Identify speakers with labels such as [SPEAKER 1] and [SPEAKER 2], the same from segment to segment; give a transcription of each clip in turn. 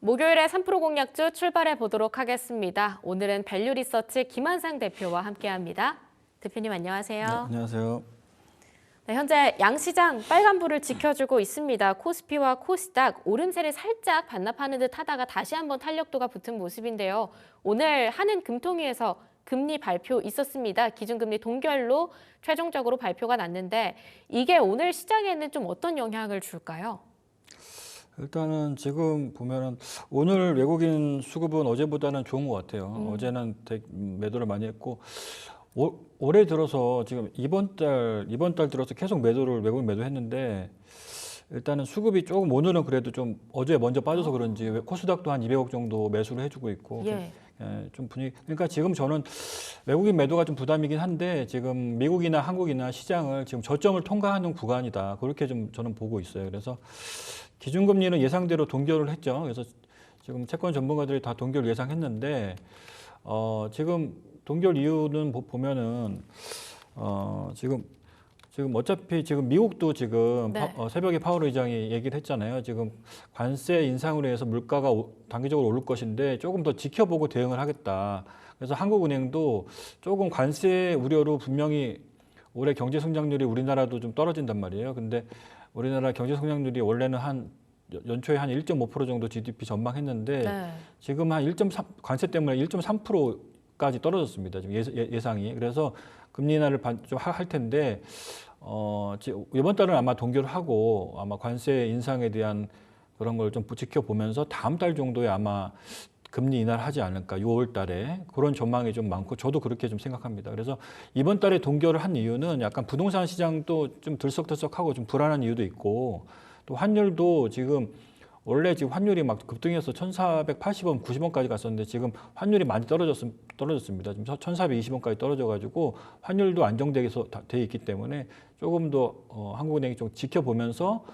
[SPEAKER 1] 목요일에 3프로 공략주 출발해 보도록 하겠습니다. 오늘은 밸류 리서치 김한상 대표와 함께합니다. 대표님 안녕하세요.
[SPEAKER 2] 네, 안녕하세요.
[SPEAKER 1] 네, 현재 양시장 빨간불을 지켜주고 있습니다. 코스피와 코스닥 오름세를 살짝 반납하는 듯 하다가 다시 한번 탄력도가 붙은 모습인데요. 오늘 한은금통위에서 금리 발표 있었습니다. 기준금리 동결로 최종적으로 발표가 났는데 이게 오늘 시장에는 좀 어떤 영향을 줄까요?
[SPEAKER 2] 일단은 지금 보면은 오늘 외국인 수급은 어제보다는 좋은 것 같아요. 어제는 매도를 많이 했고 올해 들어서 지금 이번 달 들어서 계속 외국인 매도했는데 일단은 수급이 조금 오늘은 그래도 좀 어제 먼저 빠져서 그런지 코스닥도 한 200억 정도 매수를 해주고 있고 좀 분위기 그러니까 지금 저는 외국인 매도가 좀 부담이긴 한데 지금 미국이나 한국이나 시장을 지금 저점을 통과하는 구간이다 그렇게 좀 저는 보고 있어요. 그래서 기준금리는 예상대로 동결을 했죠. 그래서 지금 채권 전문가들이 다 동결 예상했는데 지금 동결 이유는 보면은 지금 어차피 지금 미국도 지금 새벽에 파월 의장이 얘기를 했잖아요. 지금 관세 인상으로 해서 물가가 단기적으로 오를 것인데 조금 더 지켜보고 대응을 하겠다. 그래서 한국은행도 조금 관세 우려로 분명히 올해 경제 성장률이 우리나라도 좀 떨어진단 말이에요. 근데 우리나라 경제 성장률이 원래는 연초에 한 1.5% 정도 GDP 전망했는데 지금 한 1.3 관세 때문에 1.3%까지 떨어졌습니다. 지금 예상이. 그래서 금리 인하를 좀 할 텐데 이번 달은 아마 동결을 하고 아마 관세 인상에 대한 그런 걸 좀 지켜보면서 다음 달 정도에 아마 금리 인하를 하지 않을까 6월 달에 그런 전망이 좀 많고 저도 그렇게 좀 생각합니다. 그래서 이번 달에 동결을 한 이유는 약간 부동산 시장도 좀 들썩들썩하고 좀 불안한 이유도 있고 또 환율도 지금 원래 지금 환율이 막 급등해서 1,480원, 90원까지 갔었는데 지금 환율이 많이 떨어졌습니다. 지금 1,420원까지 떨어져가지고 환율도 안정되게 돼 있기 때문에 조금 더 한국은행이 좀 지켜보면서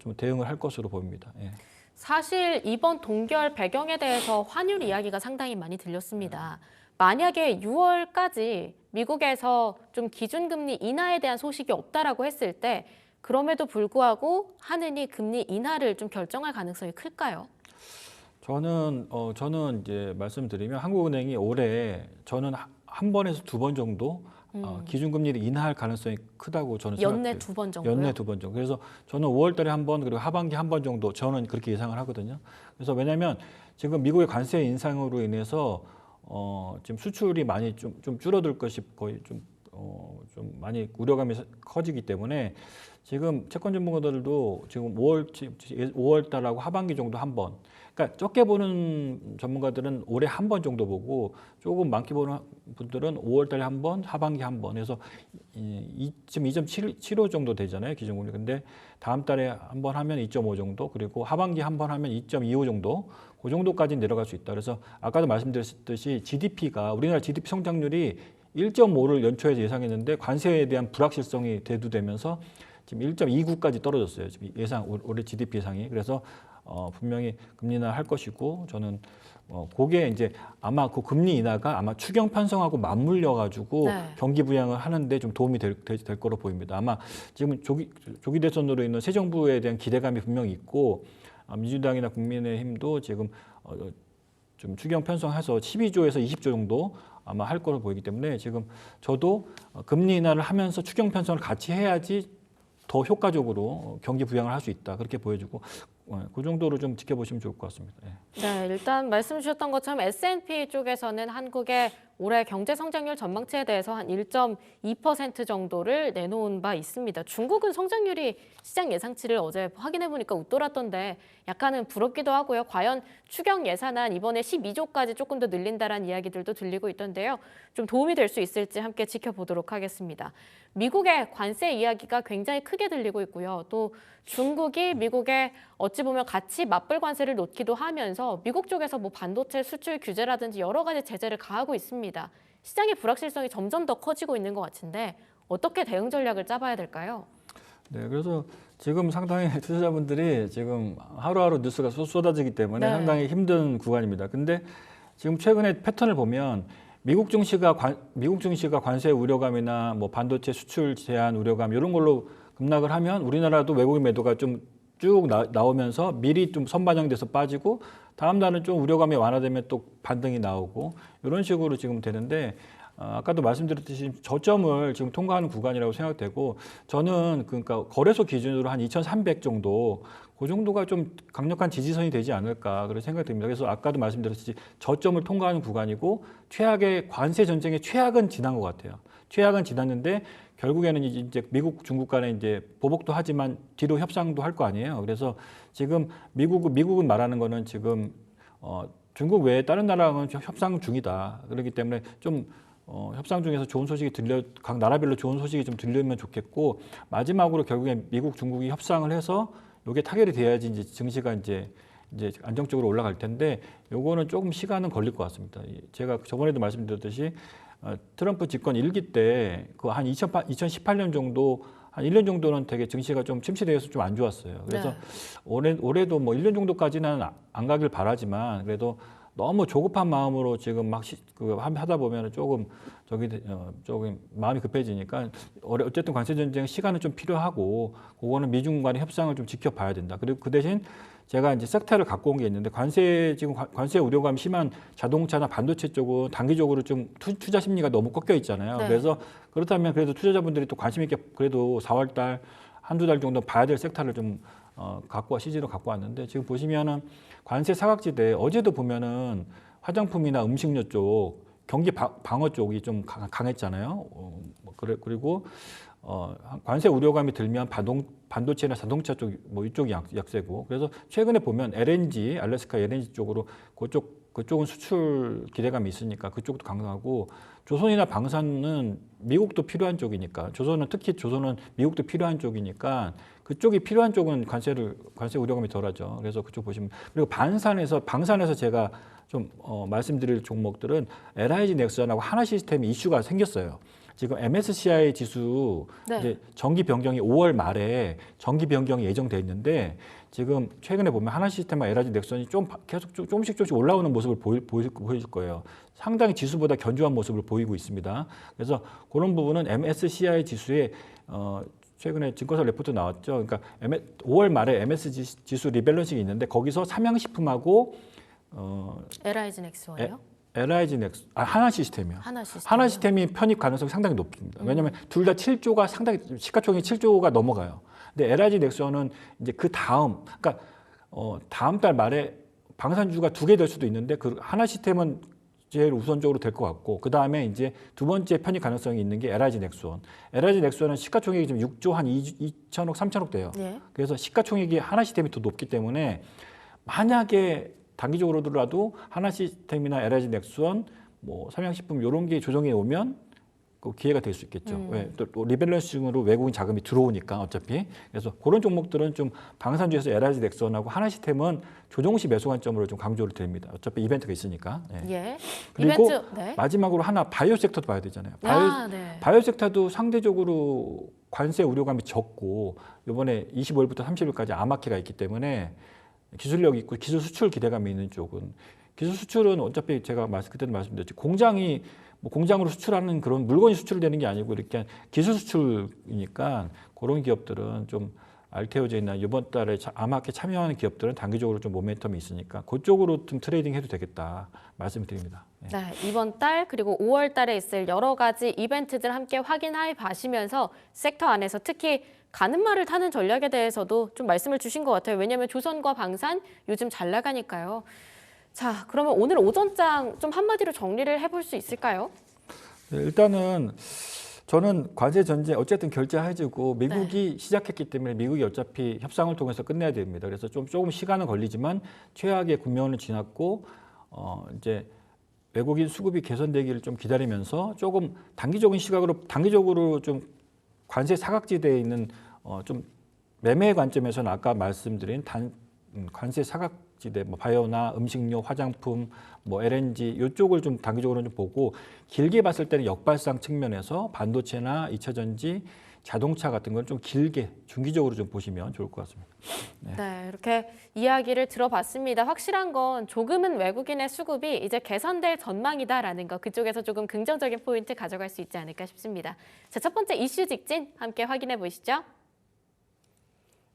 [SPEAKER 2] 좀 대응을 할 것으로 보입니다. 예.
[SPEAKER 1] 사실 이번 동결 배경에 대해서 환율 이야기가 상당히 많이 들렸습니다. 만약에 6월까지 미국에서 좀 기준금리 인하에 대한 소식이 없다라고 했을 때 그럼에도 불구하고 한은이 금리 인하를 좀 결정할 가능성이 클까요?
[SPEAKER 2] 저는 이제 말씀드리면 한국은행이 올해 저는 한 번에서 두 번 정도 기준금리를 인하할 가능성이 크다고 저는 생각해요.
[SPEAKER 1] 연내 두 번 정도요?
[SPEAKER 2] 연내 두 번 정도. 그래서 저는 5월 달에 한 번 그리고 하반기 한 번 정도 저는 그렇게 예상을 하거든요. 그래서 왜냐하면 지금 미국의 관세 인상으로 인해서 지금 수출이 많이 좀 줄어들 것이 거의 좀 많이 우려감이 커지기 때문에 지금 채권 전문가들도 지금 5월 달하고 하반기 정도 한 번. 그러니까 적게 보는 전문가들은 올해 한 번 정도 보고 조금 많게 보는 분들은 5월 달에 한 번, 하반기 한 번 해서 지금 2.75 정도 되잖아요. 기준금리. 근데 다음 달에 한 번 하면 2.5 정도 그리고 하반기 한 번 하면 2.25 정도 그 정도까지 내려갈 수 있다. 그래서 아까도 말씀드렸듯이 GDP가 우리나라 GDP 성장률이 1.5를 연초에 예상했는데 관세에 대한 불확실성이 대두되면서 지금 1.29까지 떨어졌어요. 지금 올해 GDP 예상이. 그래서 분명히 금리 인하 할 것이고 저는 그게 이제 아마 그 금리 인하가 아마 추경 편성하고 맞물려 가지고 경기 부양을 하는데 좀 도움이 될 거로 보입니다. 아마 지금 조기 대선으로 있는 새 정부에 대한 기대감이 분명히 있고 민주당이나 국민의힘도 지금 좀 추경 편성해서 12조에서 20조 정도 아마 할 거로 보이기 때문에 지금 저도 금리 인하를 하면서 추경 편성을 같이 해야지 더 효과적으로 경기 부양을 할 수 있다 그렇게 보여주고 그 정도로 좀 지켜보시면 좋을 것 같습니다.
[SPEAKER 1] 네, 일단 말씀 주셨던 것처럼 S&P 쪽에서는 한국의 올해 경제 성장률 전망치에 대해서 한 1.2% 정도를 내놓은 바 있습니다. 중국은 성장률이 시장 예상치를 어제 확인해 보니까 웃돌았던데 약간은 부럽기도 하고요. 과연 추경 예산안 이번에 12조까지 조금 더 늘린다라는 이야기들도 들리고 있던데요. 좀 도움이 될 수 있을지 함께 지켜보도록 하겠습니다. 미국의 관세 이야기가 굉장히 크게 들리고 있고요. 또 중국이 미국에 어찌 보면 같이 맞불 관세를 놓기도 하면서 미국 쪽에서 뭐 반도체 수출 규제라든지 여러 가지 제재를 가하고 있습니다. 시장의 불확실성이 점점 더 커지고 있는 것 같은데 어떻게 대응 전략을 짜봐야 될까요?
[SPEAKER 2] 네, 그래서 지금 상당히 투자자분들이 지금 하루하루 뉴스가 쏟아지기 때문에 상당히 힘든 구간입니다. 근데 지금 최근에 패턴을 보면 미국 증시가 관세 우려감이나 뭐 반도체 수출 제한 우려감 이런 걸로 급락을 하면 우리나라도 외국인 매도가 좀 쭉 나오면서 미리 좀 선반영돼서 빠지고 다음 날은 좀 우려감이 완화되면 또 반등이 나오고 이런 식으로 지금 되는데 아까도 말씀드렸듯이 저점을 지금 통과하는 구간이라고 생각되고 저는 그러니까 거래소 기준으로 한 2,300 정도 그 정도가 좀 강력한 지지선이 되지 않을까 그런 생각이 듭니다. 그래서 아까도 말씀드렸듯이 저점을 통과하는 구간이고 최악의 관세 전쟁의 최악은 지난 것 같아요. 최악은 지났는데 결국에는 이제 미국, 중국 간에 이제 보복도 하지만 뒤로 협상도 할 거 아니에요. 그래서 지금 미국은 말하는 거는 지금 중국 외에 다른 나라랑은 협상 중이다. 그렇기 때문에 좀 협상 중에서 좋은 소식이 각 나라별로 좋은 소식이 좀 들리면 좋겠고 마지막으로 결국엔 미국, 중국이 협상을 해서 이게 타결이 돼야지 이제 증시가 이제 안정적으로 올라갈 텐데 요거는 조금 시간은 걸릴 것 같습니다. 제가 저번에도 말씀드렸듯이 트럼프 집권 1기 때 그 한 2018년 정도 한 1년 정도는 되게 증시가 좀 침체되어서 좀 안 좋았어요. 그래서
[SPEAKER 1] 네.
[SPEAKER 2] 올해도 뭐 1년 정도까지는 안 가길 바라지만 그래도 너무 조급한 마음으로 지금 막 하다 보면 조금 조금 마음이 급해지니까 어쨌든 관세 전쟁 시간은 좀 필요하고 그거는 미중 간의 협상을 좀 지켜봐야 된다. 그리고 그 대신 제가 이제 섹터를 갖고 온 게 있는데 지금 관세 우려감이 심한 자동차나 반도체 쪽은 단기적으로 좀 투자 심리가 너무 꺾여 있잖아요.
[SPEAKER 1] 네.
[SPEAKER 2] 그래서 그렇다면 그래도 투자자분들이 또 관심 있게 그래도 4월 달 한두 달 정도 봐야 될 섹터를 좀 시즌으로 갖고 왔는데 지금 보시면은 관세 사각지대 어제도 보면은 화장품이나 음식료 쪽 경기 방어 쪽이 좀 강했잖아요. 그리고 관세 우려감이 들면 반도체나 자동차 쪽 뭐 이쪽이 약세고 그래서 최근에 보면 LNG 알래스카 LNG 쪽으로 그쪽은 수출 기대감이 있으니까 그쪽도 강하고 조선이나 방산은 미국도 필요한 쪽이니까 특히 조선은 미국도 필요한 쪽이니까 그쪽이 필요한 쪽은 관세 우려감이 덜하죠. 그래서 그쪽 보시면 그리고 방산에서 제가 좀 말씀드릴 종목들은 LIG 넥슨하고 하나시스템이 이슈가 생겼어요. 지금 MSCI 지수
[SPEAKER 1] 네.
[SPEAKER 2] 이제 정기 변경이 5월 말에 정기 변경이 예정돼 있는데 지금 최근에 보면 하나시스템과 LIG 넥슨이 계속 조금씩 올라오는 모습을 보여줄 거예요. 상당히 지수보다 견조한 모습을 보이고 있습니다. 그래서 그런 부분은 MSCI 지수에 최근에 증권사 레포트 나왔죠. 그러니까 5월 말에 MS 지수 리밸런싱이 있는데 거기서 삼양식품하고
[SPEAKER 1] LIG 넥스원이요?
[SPEAKER 2] LIG 넥슨, 하나시스템이요.
[SPEAKER 1] 하나시스템이요?
[SPEAKER 2] 하나시스템이 편입 가능성이 상당히 높습니다. 왜냐하면 둘 다 7조가 상당히 시가총액 7조가 넘어가요. 근데 LIG 넥슨은 이제 그 다음, 그러니까 다음 달 말에 방산주가 2개 될 수도 있는데 그 하나시스템은 제일 우선적으로 될 것 같고 그 다음에 이제 두 번째 편입 가능성이 있는 게 LIG 넥슨. LIG 넥슨은 시가총액이 지금 6조 한 2천억, 3천억 돼요.
[SPEAKER 1] 네.
[SPEAKER 2] 그래서 시가총액이 하나시스템이 더 높기 때문에 만약에 단기적으로라도 하나시스템이나 LIG 넥슨, 뭐 삼양식품 이런 게 조정해 오면 그 기회가 될 수 있겠죠. 왜? 또 리밸런싱으로 외국인 자금이 들어오니까 어차피. 그래서 그런 종목들은 좀 방산주에서 LIG 넥슨하고 하나시스템은 조정시 매수 관점으로 좀 강조를 드립니다. 어차피 이벤트가 있으니까. 네.
[SPEAKER 1] 예.
[SPEAKER 2] 그리고
[SPEAKER 1] 이벤트. 네.
[SPEAKER 2] 마지막으로 하나 바이오 섹터도 봐야 되잖아요.
[SPEAKER 1] 네.
[SPEAKER 2] 바이오 섹터도 상대적으로 관세 우려감이 적고 이번에 25일부터 30일까지 암호화가 있기 때문에 기술력 있고 기술 수출 기대감이 있는 쪽은 기술 수출은 어차피 제가 그때도 말씀드렸지 공장이 뭐 공장으로 수출하는 그런 물건이 수출되는 게 아니고 이렇게 기술 수출이니까 그런 기업들은 좀 알테오제나 이번 달에 암호화에 참여하는 기업들은 단기적으로 좀 모멘텀이 있으니까 그쪽으로 좀 트레이딩 해도 되겠다 말씀을 드립니다. 네.
[SPEAKER 1] 네, 이번 달 그리고 5월 달에 있을 여러 가지 이벤트들 함께 확인해 봐시면서 섹터 안에서 특히 가는 말을 타는 전략에 대해서도 좀 말씀을 주신 것 같아요. 왜냐하면 조선과 방산 요즘 잘 나가니까요. 자, 그러면 오늘 오전장 좀 한마디로 정리를 해볼 수 있을까요?
[SPEAKER 2] 네, 일단은 저는 관세 전쟁 어쨌든 결제해주고 미국이 시작했기 때문에 미국이 어차피 협상을 통해서 끝내야 됩니다. 그래서 조금 시간은 걸리지만 최악의 국면을 지났고 이제 외국인 수급이 개선되기를 좀 기다리면서 조금 단기적으로 좀 관세 사각지대에 있는 좀 매매 관점에서는 아까 말씀드린 관세 사각지대 뭐 바이오나 음식료, 화장품, 뭐 LNG 이쪽을 좀 단기적으로 좀 보고 길게 봤을 때는 역발상 측면에서 반도체나 2차 전지, 자동차 같은 건 좀 길게 중기적으로 좀 보시면 좋을 것 같습니다.
[SPEAKER 1] 네, 이렇게 이야기를 들어봤습니다. 확실한 건 조금은 외국인의 수급이 이제 개선될 전망이다라는 거 그쪽에서 조금 긍정적인 포인트 가져갈 수 있지 않을까 싶습니다. 자, 첫 번째 이슈 직진 함께 확인해 보시죠.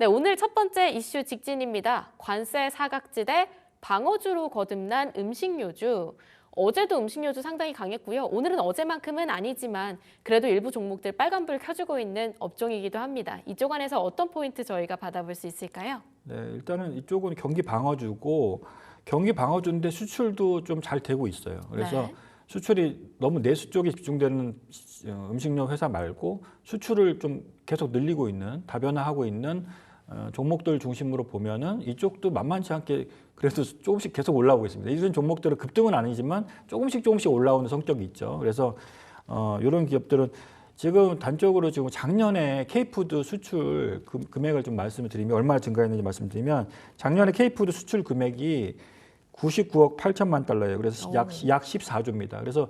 [SPEAKER 1] 네, 오늘 첫 번째 이슈 직진입니다. 관세 사각지대 방어주로 거듭난 음식료주. 어제도 음식료주 상당히 강했고요. 오늘은 어제만큼은 아니지만 그래도 일부 종목들 빨간불 켜주고 있는 업종이기도 합니다. 이쪽 안에서 어떤 포인트 저희가 받아볼 수 있을까요?
[SPEAKER 2] 네, 일단은 이쪽은 경기 방어주고 경기 방어주인데 수출도 좀 잘 되고 있어요. 그래서
[SPEAKER 1] 네.
[SPEAKER 2] 수출이 너무 내수 쪽에 집중되는 음식료 회사 말고 수출을 좀 계속 늘리고 있는 다변화하고 있는 종목들 중심으로 보면은 이쪽도 만만치 않게 그래도 조금씩 계속 올라오고 있습니다. 이런 종목들은 급등은 아니지만 조금씩 올라오는 성격이 있죠. 그래서 이런 기업들은 지금 단적으로 지금 작년에 K푸드 수출 금액을 좀 말씀을 드리면 얼마나 증가했는지 말씀드리면 작년에 K푸드 수출 금액이 99억 8천만 달러예요. 그래서 약 14조입니다. 그래서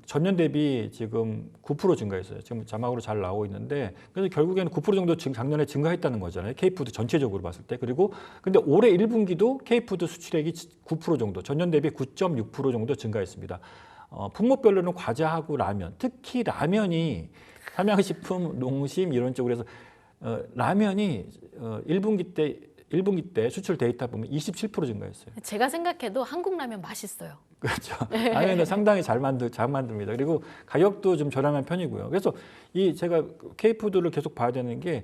[SPEAKER 2] 전년 대비 지금 9% 증가했어요. 지금 자막으로 잘 나오고 있는데 그래서 결국에는 9% 정도 지금 작년에 증가했다는 거잖아요. K푸드 전체적으로 봤을 때. 그리고 근데 올해 1분기도 K푸드 수출액이 9% 정도, 전년 대비 9.6% 정도 증가했습니다. 품목별로는 과자하고 라면, 특히 라면이 삼양식품, 농심 이런 쪽으로 해서 라면이 1분기 때 수출 데이터 보면 27% 증가했어요.
[SPEAKER 1] 제가 생각해도 한국 라면 맛있어요.
[SPEAKER 2] 그렇죠. 라면은 상당히 잘 만듭니다. 그리고 가격도 좀 저렴한 편이고요. 그래서 이 제가 K푸드를 계속 봐야 되는 게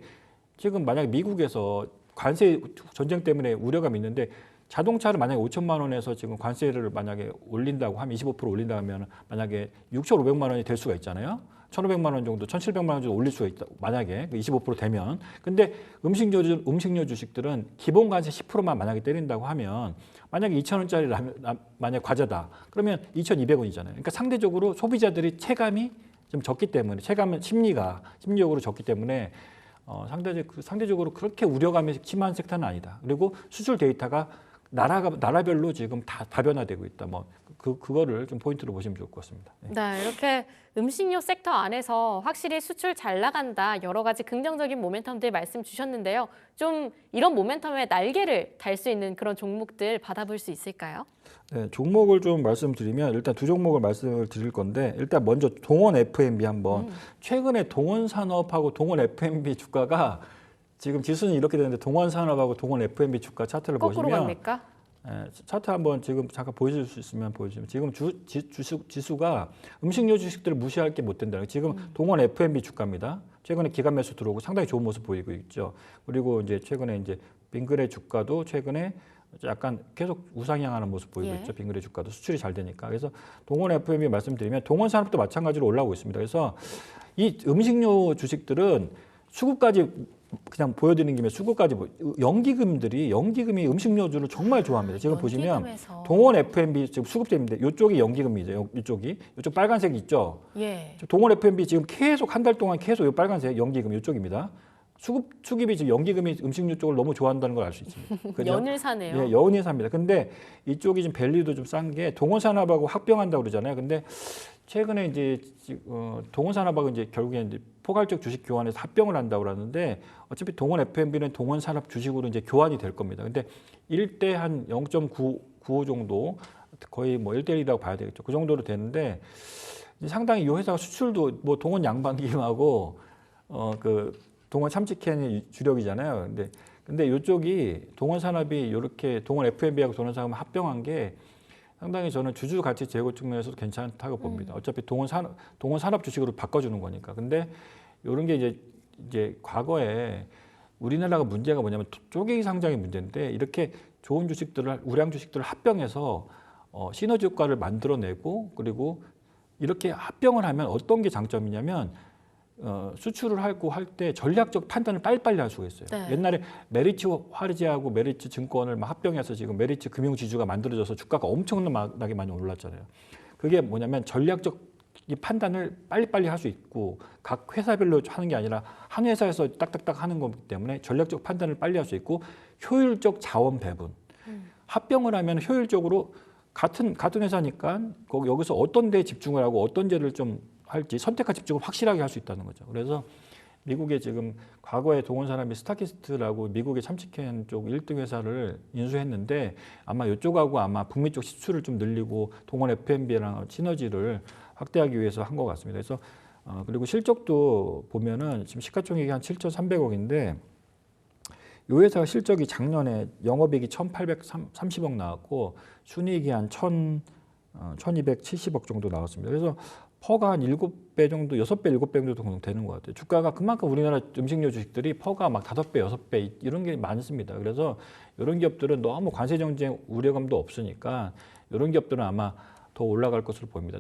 [SPEAKER 2] 지금 만약 미국에서 관세 전쟁 때문에 우려감이 있는데 자동차를 만약에 5천만 원에서 지금 관세를 만약에 올린다고 하면 25% 올린다 하면 만약에 6,500만 원이 될 수가 있잖아요. 1,500만 원 정도, 1,700만 원 정도 올릴 수가 있다. 만약에 25% 되면. 근데 음식료 주식들은 기본 관세 10%만 만약에 때린다고 하면 만약에 2,000원짜리 만약 과자다. 그러면 2,200원이잖아요. 그러니까 상대적으로 소비자들이 체감이 좀 적기 때문에 체감은 심리적으로 적기 때문에 상대적으로 그렇게 우려감이 심한 섹터는 아니다. 그리고 수출 데이터가 나라별로 지금 다 다변화되고 있다. 그거를 좀 포인트로 보시면 좋을 것 같습니다. 네.
[SPEAKER 1] 네, 이렇게 음식료 섹터 안에서 확실히 수출 잘 나간다. 여러 가지 긍정적인 모멘텀들 말씀 주셨는데요. 좀 이런 모멘텀에 날개를 달 수 있는 그런 종목들 받아볼 수 있을까요?
[SPEAKER 2] 네, 종목을 좀 말씀드리면 일단 두 종목을 말씀을 드릴 건데 일단 먼저 동원 F&B 한번 최근에 동원 산업하고 동원 F&B 주가가 지금 지수는 이렇게 되는데 동원 산업하고 동원 F&B 주가 차트를
[SPEAKER 1] 거꾸로
[SPEAKER 2] 보시면
[SPEAKER 1] 갑니까?
[SPEAKER 2] 차트 한번 지금 잠깐 보여줄 수 있으면 보여주시면 지금 지수가 음식료 주식들을 무시할 게 못 된다. 지금 동원 F&B 주가입니다. 최근에 기관 매수 들어오고 상당히 좋은 모습 보이고 있죠. 그리고 이제 최근에 이제 빙그레 주가도 최근에 약간 계속 우상향하는 모습 보이고 있죠. 빙그레 주가도 수출이 잘 되니까. 그래서 동원 F&B 말씀드리면 동원 산업도 마찬가지로 올라오고 있습니다. 그래서 이 음식료 주식들은 수급까지 그냥 보여드리는 김에 수급까지 연기금이 음식료주를 정말 좋아합니다. 지금 보시면
[SPEAKER 1] 연기금에서.
[SPEAKER 2] 동원 F&B 지금 수급대인데 이쪽이 연기금이죠. 이쪽 빨간색 있죠.
[SPEAKER 1] 예.
[SPEAKER 2] 동원 F&B 지금 계속 한 달 동안 계속 이 빨간색 연기금 이쪽입니다. 수급이 지금 연기금이 음식료 쪽을 너무 좋아한다는 걸 알 수 있습니다. 그죠?
[SPEAKER 1] 연일사네요.
[SPEAKER 2] 예, 연일사입니다. 근데 이쪽이 지금 밸류도 좀 싼 게 동원산업하고 합병한다고 그러잖아요. 근데 최근에 이제 동원산업하고 이제 결국에 이제 포괄적 주식 교환에서 합병을 한다고 그러는데 어차피 동원 F&B는 동원산업 주식으로 이제 교환이 될 겁니다. 근데 1대 한 0.95 정도 거의 뭐 1대1이라고 봐야 되겠죠. 그 정도로 되는데 상당히 이 회사가 수출도 뭐 동원 양반김하고 그 동원 참치캔이 주력이잖아요. 근데 이쪽이 동원 산업이 이렇게 동원 F&B하고 동원 산업 합병한 게 상당히 저는 주주 가치 제고 측면에서도 괜찮다고 봅니다. 어차피 동원 산업 주식으로 바꿔주는 거니까. 근데 이런 게 이제 과거에 우리나라가 문제가 뭐냐면 쪼개기 상장이 문제인데 이렇게 좋은 주식들을 우량 주식들을 합병해서 시너지 효과를 만들어내고 그리고 이렇게 합병을 하면 어떤 게 장점이냐면 수출을 하고 할 때 전략적 판단을 빨리빨리 할 수가 있어요.
[SPEAKER 1] 네.
[SPEAKER 2] 옛날에 메리츠 화르지하고 메리츠 증권을 막 합병해서 지금 메리츠 금융지주가 만들어져서 주가가 엄청나게 많이 올랐잖아요. 그게 뭐냐면 전략적 이 판단을 빨리빨리 할 수 있고 각 회사별로 하는 게 아니라 한 회사에서 딱딱딱 하는 거기 때문에 전략적 판단을 빨리 할 수 있고 효율적 자원 배분. 합병을 하면 효율적으로 같은 회사니까 여기서 어떤 데에 집중을 하고 어떤 데를 좀 할지 선택과 집중을 확실하게 할 수 있다는 거죠. 그래서 미국에 지금 과거에 동원산업이 스타키스트라고 미국의 참치캔 쪽 1등 회사를 인수했는데 아마 이쪽하고 아마 북미 쪽 수출을 좀 늘리고 동원 F&B랑 시너지를 확대하기 위해서 한 것 같습니다. 그래서 그리고 실적도 보면은 지금 시가총액이 한 7,300억인데 이 회사가 실적이 작년에 영업이익이 1,830억 나왔고 순이익이 한 1,270억 정도 나왔습니다. 그래서 퍼가 한 7배 정도, 6배, 7배 정도 되는 것 같아요. 주가가 그만큼 우리나라 음식료 주식들이 퍼가 막 5배, 6배 이런 게 많습니다. 그래서 이런 기업들은 너무 관세 정책 우려감도 없으니까 이런 기업들은 아마 더 올라갈 것으로 보입니다.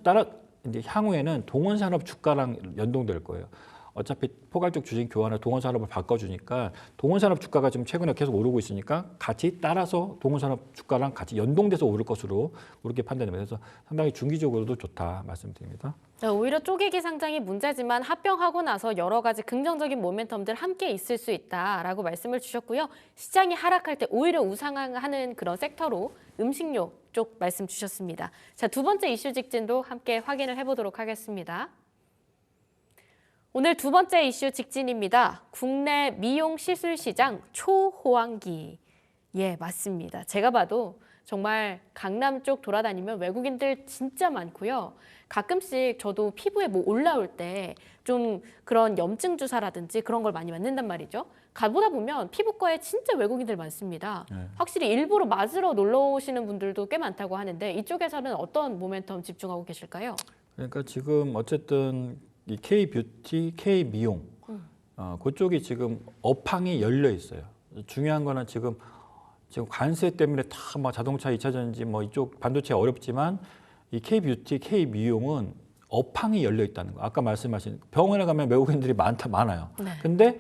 [SPEAKER 2] 따라 이제 향후에는 동원산업 주가랑 연동될 거예요. 어차피 포괄적 주식 교환을 동원산업을 바꿔주니까 동원산업 주가가 지금 최근에 계속 오르고 있으니까 같이 따라서 동원산업 주가랑 같이 연동돼서 오를 것으로 그렇게 판단됩니다. 그래서 상당히 중기적으로도 좋다 말씀드립니다.
[SPEAKER 1] 네, 오히려 쪼개기 상장이 문제지만 합병하고 나서 여러 가지 긍정적인 모멘텀들 함께 있을 수 있다라고 말씀을 주셨고요. 시장이 하락할 때 오히려 우상향하는 그런 섹터로 음식료 쪽 말씀 주셨습니다. 자, 두 번째 이슈 직진도 함께 확인을 해보도록 하겠습니다. 오늘 두 번째 이슈 직진입니다. 국내 미용 시술 시장 초호황기. 예, 맞습니다. 제가 봐도 정말 강남 쪽 돌아다니면 외국인들 진짜 많고요. 가끔씩 저도 피부에 뭐 올라올 때 좀 그런 염증 주사라든지 그런 걸 많이 맞는단 말이죠. 가보다 보면 피부과에 진짜 외국인들 많습니다. 확실히 일부러 맞으러 놀러 오시는 분들도 꽤 많다고 하는데 이쪽에서는 어떤 모멘텀 집중하고 계실까요?
[SPEAKER 2] 그러니까 지금 어쨌든 이 K-뷰티, K-미용 그쪽이 지금 업황이 열려 있어요. 중요한 거는 지금 관세 때문에 다 막 자동차 2차 전지 뭐 이쪽 반도체 어렵지만 이 K-뷰티, K-미용은 업황이 열려 있다는 거. 아까 말씀하신 병원에 가면 외국인들이 많아요.
[SPEAKER 1] 네.
[SPEAKER 2] 근데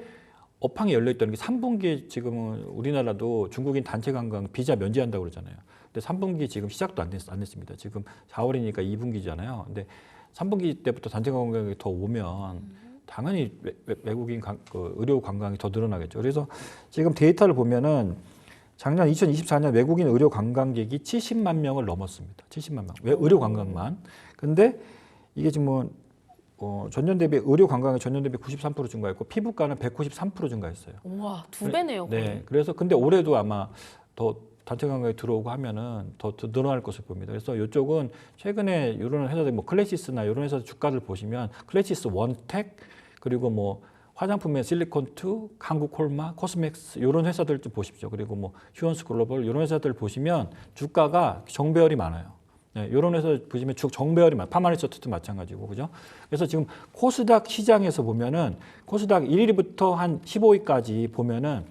[SPEAKER 2] 업황이 열려 있다는 게 3분기에 지금은 우리나라도 중국인 단체 관광 비자 면제한다고 그러잖아요. 근데 3분기 지금 시작도 안 됐습니다. 지금 4월이니까 2분기잖아요. 근데 3분기 때부터 단체 관광객이 더 오면 당연히 외국인 의료 관광이 더 늘어나겠죠. 그래서 지금 데이터를 보면은 작년 2024년 외국인 의료 관광객이 70만 명을 넘었습니다. 70만 명. 의료 관광만. 근데 이게 지금 전년 대비 의료 관광이 전년 대비 93% 증가했고 피부과는 193% 증가했어요.
[SPEAKER 1] 우와, 2배네요.
[SPEAKER 2] 네. 그래서 근데 올해도 아마 더 단체 관광이 들어오고 하면은 더 늘어날 것을 봅니다. 그래서 이쪽은 최근에 이런 회사들 뭐 클래시스나 이런 회사 주가들 보시면 클래시스 원텍 그리고 뭐 화장품의 실리콘2, 한국콜마, 코스맥스 이런 회사들 좀 보십시오. 그리고 뭐 휴원스 글로벌 이런 회사들 보시면 주가가 정배열이 많아요. 네, 이런 회사 보시면 정배열이 많아요. 파마리서트도 마찬가지고 그죠? 그래서 지금 코스닥 시장에서 보면은 코스닥 1위부터 한 15위까지 보면은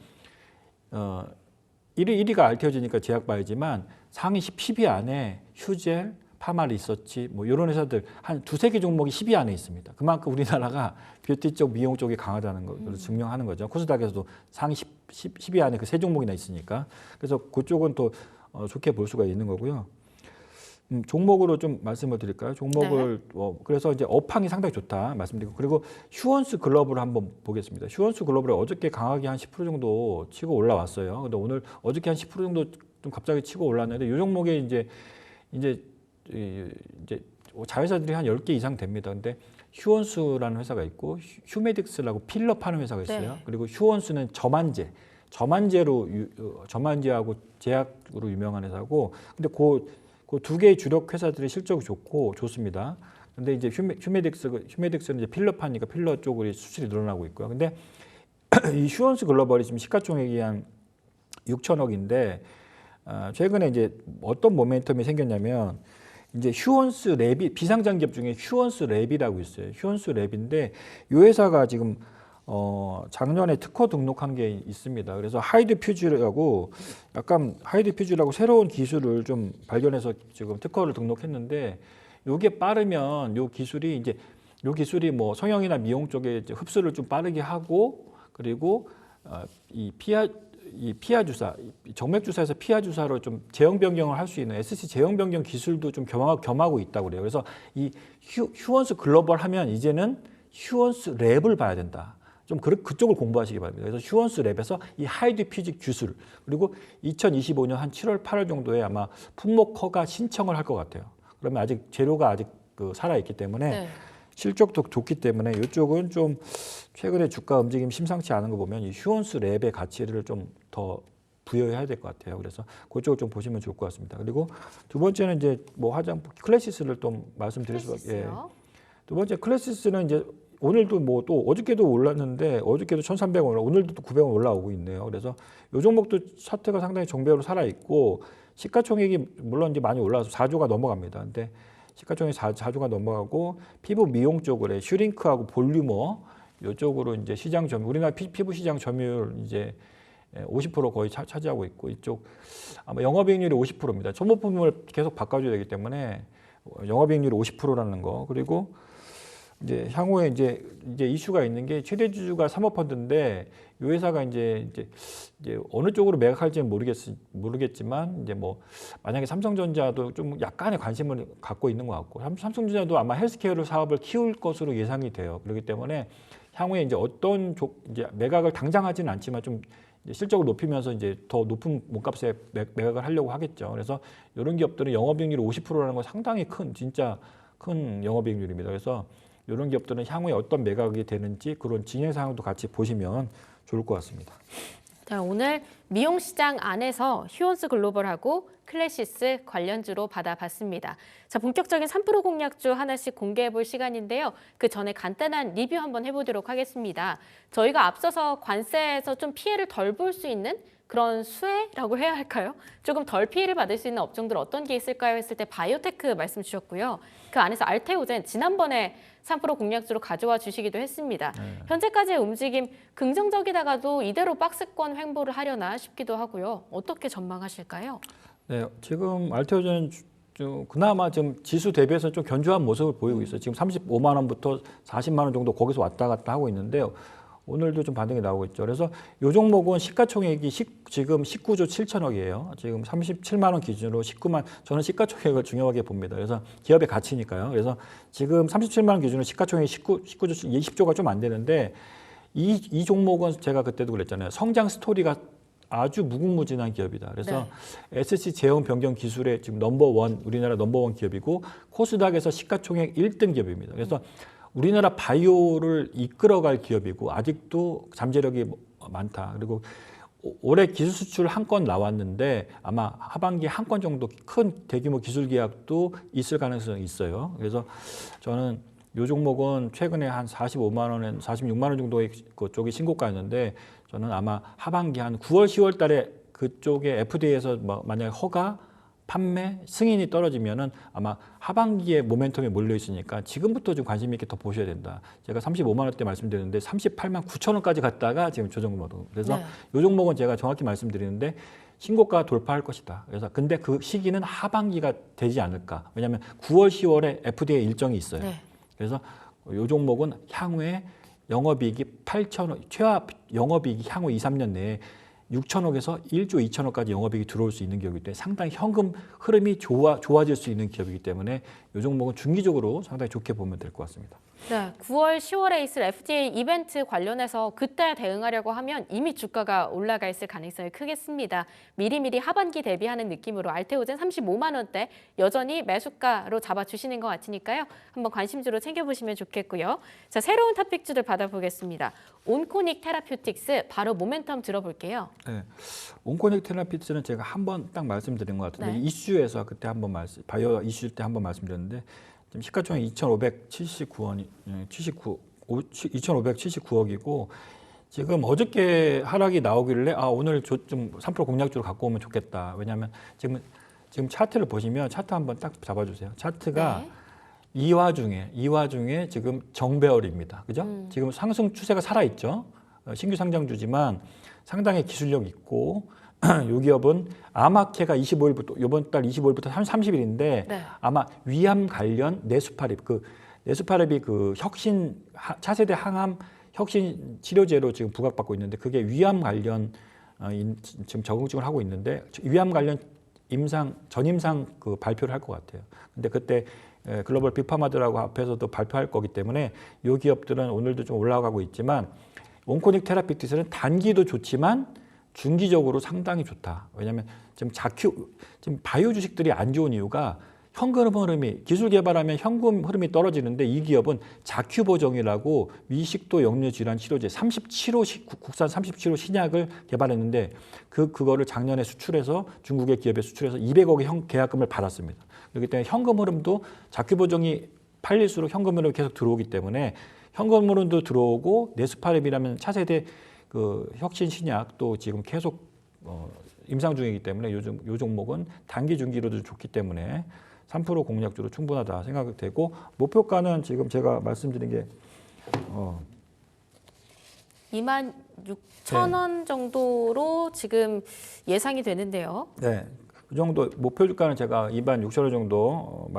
[SPEAKER 2] 1위가 알테오지니까 제약 봐야지만 상위 10위 안에 휴젤, 파마리서치 뭐 이런 회사들 한 두세 개 종목이 10위 안에 있습니다. 그만큼 우리나라가 뷰티 쪽, 미용 쪽이 강하다는 걸 증명하는 거죠. 코스닥에서도 상위 10위 안에 그 세 종목이나 있으니까. 그래서 그쪽은 또 좋게 볼 수가 있는 거고요. 종목으로 좀 말씀을 드릴까요? 종목을 그래서 이제 업황이 상당히 좋다 말씀드리고 그리고 휴원스 글로벌을 한번 보겠습니다. 휴원스 글로벌이 어저께 강하게 한 10% 정도 치고 올라왔어요. 근데 오늘 어저께 한 10% 정도 좀 갑자기 치고 올랐는데 이 종목에 이제 자회사들이 한 10개 이상 됩니다. 근데 휴원스라는 회사가 있고 휴메딕스라고 필러 파는 회사가 있어요.
[SPEAKER 1] 네.
[SPEAKER 2] 그리고 휴원스는 저만제하고 제약으로 유명한 회사고 근데 그 두 개의 주력 회사들이 실적이 좋습니다. 근데 이제 휴메딕스는 이제 필러 파니까 필러 쪽으로 수출이 늘어나고 있고요. 근데 이 휴원스 글로벌이 지금 시가총액이 한 6천억인데 최근에 이제 어떤 모멘텀이 생겼냐면 이제 휴원스 랩이 비상장 기업 중에 휴원스 랩이라고 있어요. 휴원스 랩인데 이 회사가 지금 작년에 특허 등록한 게 있습니다. 그래서 하이드퓨즈라고 새로운 기술을 좀 발견해서 지금 특허를 등록했는데 이게 빠르면 요 기술이 뭐 성형이나 미용 쪽에 이제 흡수를 좀 빠르게 하고 그리고 이 피하 주사, 정맥 주사에서 피하 주사로 좀 제형 변경을 할 수 있는 SC 제형 변경 기술도 좀 겸하고 있다고 그래요. 그래서 이 휴원스 글로벌 하면 이제는 휴원스 랩을 봐야 된다. 좀 그쪽을 공부하시기 바랍니다. 그래서 휴원스 랩에서 이 하이디퓨즈 기술 그리고 2025년 한 7월 8월 정도에 아마 품목허가 신청을 할 것 같아요. 그러면 아직 재료가 아직 살아 있기 때문에 실적도 좋기 때문에 이쪽은 좀 최근에 주가 움직임 심상치 않은 거 보면 이 휴원스 랩의 가치를 좀 더 부여해야 될 것 같아요. 그래서 그쪽을 좀 보시면 좋을 것 같습니다. 그리고 두 번째는 이제 뭐 화장품 클래시스를 좀 말씀드릴 수밖에. 두 번째 클래시스는 이제 오늘도 뭐 또 어저께도 올랐는데 어저께도 1,300원 올라 오늘도 또 900원 올라오고 있네요. 그래서 요 종목도 차트가 상당히 정배로 살아 있고 시가총액이 물론 이제 많이 올라서 4조가 넘어갑니다. 근데 시가총액 4조가 넘어가고 피부 미용 쪽으로 슈링크하고 볼류머 이쪽으로 이제 시장 점유율 우리나라 피부 시장 점유율 이제 50% 거의 차지하고 있고 이쪽 아마 영업이익률이 50%입니다. 소모품을 계속 바꿔줘야 되기 때문에 영업이익률이 50%라는 거 그리고 이제 향후에 이제 이슈가 있는 게 최대 주주가 사모펀드인데 이 회사가 이제 어느 쪽으로 매각할지는 모르겠지만 이제 뭐 만약에 삼성전자도 좀 약간의 관심을 갖고 있는 것 같고 삼성전자도 아마 헬스케어 사업을 키울 것으로 예상이 돼요. 그렇기 때문에 향후에 이제 어떤 이제 매각을 당장 하지는 않지만 좀 실적을 높이면서 이제 더 높은 몸값에 매각을 하려고 하겠죠. 그래서 이런 기업들은 영업이익률이 50%라는 건 상당히 진짜 큰 영업이익률입니다. 그래서 이런 기업들은 향후에 어떤 매각이 되는지 그런 진행 상황도 같이 보시면 좋을 것 같습니다.
[SPEAKER 1] 자, 오늘 미용 시장 안에서 휴원스 글로벌하고 클래시스 관련주로 받아봤습니다. 자, 본격적인 3프로 공략주 하나씩 공개해 볼 시간인데요. 그 전에 간단한 리뷰 한번 해보도록 하겠습니다. 저희가 앞서서 관세에서 좀 피해를 덜 볼 수 있는 그런 수혜라고 해야 할까요? 조금 덜 피해를 받을 수 있는 업종들 어떤 게 있을까요? 했을 때 바이오테크 말씀 주셨고요. 그 안에서 알테오젠 지난번에 3프로 공략주로 가져와 주시기도 했습니다. 현재까지의 움직임 긍정적이다가도 이대로 박스권 횡보를 하려나 싶기도 하고요. 어떻게 전망하실까요?
[SPEAKER 2] 네, 지금 알테오젠 그나마 좀 지수 대비해서 좀 견조한 모습을 보이고 있어요. 지금 35만 원부터 40만 원 정도 거기서 왔다 갔다 하고 있는데요. 오늘도 좀 반등이 나오고 있죠. 그래서 이 종목은 시가총액이 지금 19조 7천억이에요. 지금 37만 원 기준으로 19만, 저는 시가총액을 중요하게 봅니다. 그래서 기업의 가치니까요. 그래서 지금 37만 원 기준으로 시가총액이 19조, 20조가 좀 안 되는데 이 종목은 제가 그때도 그랬잖아요. 성장 스토리가 아주 무궁무진한 기업이다. 그래서 네. SC 제형 변경 기술의 지금 넘버원, 우리나라 넘버원 기업이고 코스닥에서 시가총액 1등 기업입니다. 그래서 우리나라 바이오를 이끌어갈 기업이고 아직도 잠재력이 많다. 그리고 올해 기술 수출 한 건 나왔는데 아마 하반기에 한 건 정도 큰 대규모 기술 계약도 있을 가능성이 있어요. 그래서 저는 이 종목은 최근에 한 45만 원에 46만 원 정도의 그쪽이 신고가였는데 저는 아마 하반기 한 9월, 10월 달에 그쪽에 FDA에서 만약에 허가 판매 승인이 떨어지면은 아마 하반기에 모멘텀이 몰려 있으니까 지금부터 좀 관심 있게 더 보셔야 된다. 제가 35만 원대 말씀드렸는데 38만 9천 원까지 갔다가 지금 조정 모드. 그래서 이 종목은 제가 정확히 말씀드리는데 신고가 돌파할 것이다. 그래서 근데 그 시기는 하반기가 되지 않을까. 왜냐하면 9월, 10월에 FDA 일정이 있어요. 네. 그래서 이 종목은 향후에 영업이익이 8천억, 최하 영업이익이 향후 2, 3년 내에 6천억에서 1조 2천억까지 영업이익이 들어올 수 있는 기업이기 때문에 상당히 현금 흐름이 좋아질 수 있는 기업이기 때문에 이 종목은 중기적으로 상당히 좋게 보면 될 것 같습니다.
[SPEAKER 1] 네, 9월, 10월에 있을 FDA 이벤트 관련해서 그때 대응하려고 하면 이미 주가가 올라가 있을 가능성이 크겠습니다. 미리미리 하반기 대비하는 느낌으로 알테오젠 35만 원대 여전히 매수가로 잡아주시는 것 같으니까요. 한번 관심주로 챙겨보시면 좋겠고요. 자, 새로운 토픽주들 받아보겠습니다. 온코닉 테라퓨틱스 바로 모멘텀 들어볼게요. 네,
[SPEAKER 2] 온코닉 테라퓨틱스는 제가 한번 딱 말씀드린 것 같은데 이슈에서 그때 한번 바이오 이슈 때 한번 말씀드렸는데 지금 시가총액 2,579억이고 지금 어저께 하락이 나오길래 오늘 좀 3% 공략주로 갖고 오면 좋겠다. 왜냐하면 지금 차트를 보시면 차트 한번 딱 잡아주세요. 차트가 이 와중에 지금 정배열입니다. 그죠? 지금 상승 추세가 살아있죠. 신규 상장주지만 상당히 기술력 있고 이 기업은 아마케가 25일부터 이번 달 25일부터 30일인데 아마 위암 관련 네스파립 네스파립이 그 혁신 차세대 항암 혁신 치료제로 지금 부각받고 있는데 그게 위암 관련 지금 적응증을 하고 있는데 위암 관련 전임상 그 발표를 할 것 같아요. 근데 그때 글로벌 빅파마들하고 앞에서도 발표할 거기 때문에 이 기업들은 오늘도 좀 올라가고 있지만 온코닉 테라피틱스는 단기도 좋지만 중기적으로 상당히 좋다. 왜냐하면 지금 바이오 주식들이 안 좋은 이유가 현금 흐름이 기술 개발하면 현금 흐름이 떨어지는데 이 기업은 자큐보정이라고 위식도 역류 질환 치료제 37호 국산 37호 신약을 개발했는데 그거를 작년에 수출해서 중국의 기업에 수출해서 200억의 계약금을 받았습니다. 그렇기 때문에 현금 흐름도 자큐보정이 팔릴수록 현금으로 계속 들어오기 때문에 현금으로도 들어오고 네스파렙이라면 차세대 그 혁신 신약 또 지금 계속 임상 중이기 때문에 요즘 요 종목은 단기 중기로도 좋기 때문에 3% 공략주로 충분하다 생각되고 목표가는 지금 제가 말씀드린 게
[SPEAKER 1] 26,000원 정도로 지금 예상이 되는데요.
[SPEAKER 2] 네. 그 정도 목표 주가는 제가 26,000원 정도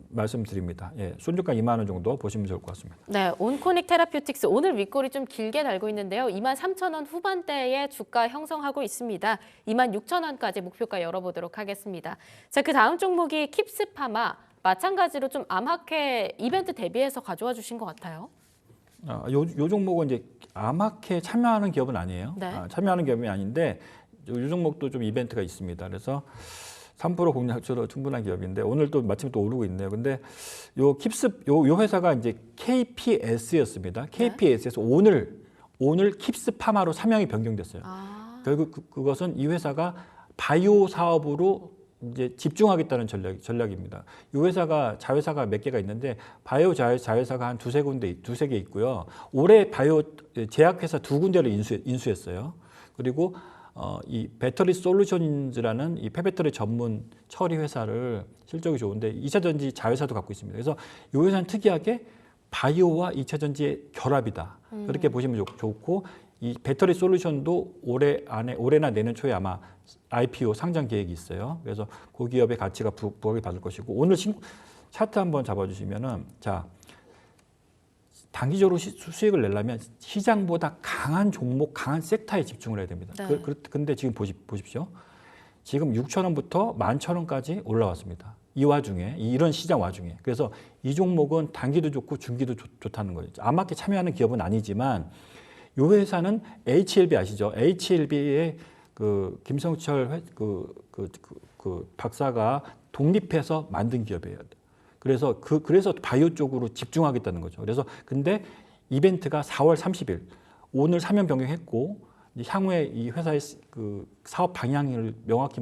[SPEAKER 2] 말씀드립니다. 예, 손주가 2만 원 정도 보시면 좋을 것 같습니다.
[SPEAKER 1] 네, 온코닉 테라퓨틱스 오늘 윗골이 좀 길게 달고 있는데요. 23,000원 후반대에 주가 형성하고 있습니다. 26,000원까지 목표가 열어보도록 하겠습니다. 자, 그 다음 종목이 킵스파마. 마찬가지로 좀 암학회 이벤트 대비해서 가져와 주신 것 같아요.
[SPEAKER 2] 요 종목은 이제 암학회 참여하는 기업은 아니에요.
[SPEAKER 1] 네.
[SPEAKER 2] 참여하는 기업이 아닌데 요 종목도 좀 이벤트가 있습니다. 그래서 3% 공략주로 충분한 기업인데 오늘 또 마침 또 오르고 있네요. 근데 요 킵스 요 회사가 이제 KPS였습니다. KPS에서 오늘 킵스파마로 사명이 변경됐어요. 결국 그것은 이 회사가 바이오 사업으로 이제 집중하겠다는 전략입니다. 이 회사가 자회사가 몇 개가 있는데 바이오 자회사가 한 두세 개 있고요. 올해 바이오 제약회사 2군데를 인수했어요. 그리고 이 배터리 솔루션즈라는 이 폐배터리 전문 처리 회사를 실적이 좋은데 2차 전지 자회사도 갖고 있습니다. 그래서 이 회사는 특이하게 바이오와 2차 전지의 결합이다. 그렇게 보시면 좋고 이 배터리 솔루션도 올해나 내년 초에 아마 IPO 상장 계획이 있어요. 그래서 그 기업의 가치가 부각을 받을 것이고 오늘 차트 한번 잡아주시면은 자 단기적으로 수익을 내려면 시장보다 강한 종목, 강한 섹터에 집중을 해야 됩니다.
[SPEAKER 1] 네.
[SPEAKER 2] 근데 지금 보십시오. 지금 6,000원부터 11,000원까지 올라왔습니다. 이 와중에 이런 시장 와중에 그래서 이 종목은 단기도 좋고 중기도 좋다는 거예요. 암학회 참여하는 기업은 아니지만 이 회사는 HLB 아시죠? HLB의 그 김성철 그 박사가 독립해서 만든 기업이에요. 그래서 그래서 바이오 쪽으로 집중하겠다는 거죠. 그래서 근데 이벤트가 4월 30일 오늘 사면 변경했고 향후에 이 회사의 그 사업 방향을 명확히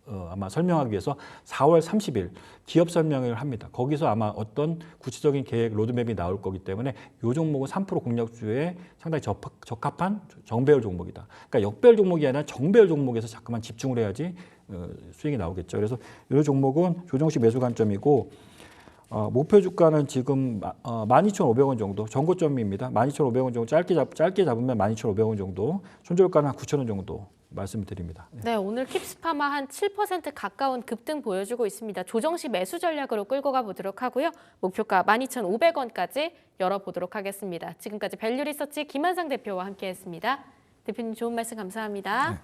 [SPEAKER 2] 아마 설명하기 위해서 4월 30일 기업 설명을 합니다. 거기서 아마 어떤 구체적인 계획 로드맵이 나올 거기 때문에 이 종목은 3% 공략주에 상당히 적합한 정배열 종목이다. 그러니까 역배열 종목이 아니라 정배열 종목에서 자꾸만 집중을 해야지 수익이 나오겠죠. 그래서 이 종목은 조정식 매수 관점이고 목표 주가는 지금 12,500원 정도 전고점입니다. 12,500원 정도 짧게 잡으면 12,500원 정도 손절가는 한 9,000원 정도 말씀드립니다.
[SPEAKER 1] 네, 오늘 킵스파마 한 7% 가까운 급등 보여주고 있습니다. 조정시 매수 전략으로 끌고 가보도록 하고요. 목표가 12,500원까지 열어보도록 하겠습니다. 지금까지 밸류 리서치 김한상 대표와 함께했습니다. 대표님 좋은 말씀 감사합니다.
[SPEAKER 2] 네.